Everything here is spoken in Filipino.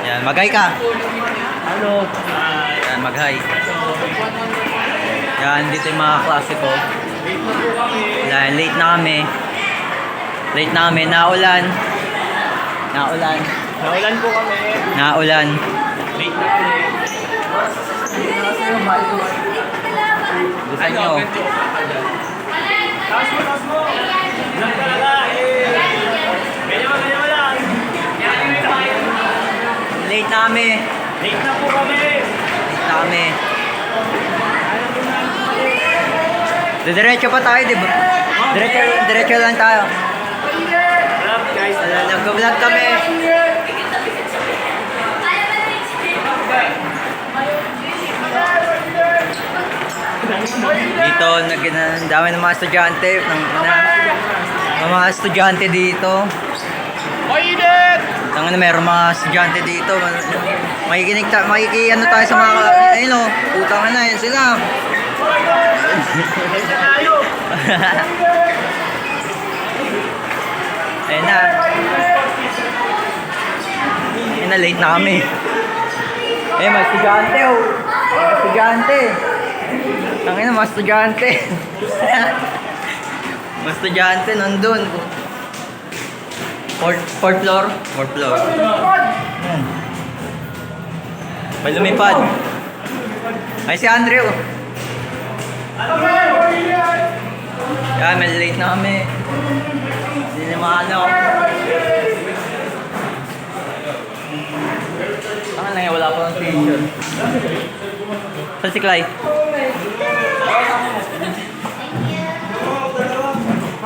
Yan, mag-hi ka. Hello. Yan, mag-hi. Yan, dito yung mga klase ko. Yan, late na kami. Late na kami, naulan. Naulan. Naulan po kami. Naulan. Late na kami. Gusto nyo. Taas mo. Lang talaga eh. Ganyan mo lang. Late na kami. Late na po kami. Late na kami. Diretso pa tayo, di ba? Diretso lang tayo. Vlog guys. Nag-vlog kami. Dito, ang dami ng mga estudyante. Mga estudyante dito. Mainit! Meron mga estudyante dito. Ano tayo sa mga, ayun o, utang na, yun sila. Tayo. Ayun na. Ayun na, late na kami. Eh, mga estudyante o. Mga estudyante. Tangin na, mga estudyante. Mga estudyante nandun. Fourth floor? Fourth floor. Yan. May lumipad. Ay, si Andrew. Yan, may late na kami. Hindi na maano. Saan lang yan? Wala pa ng t-shirt. Saan si Clay?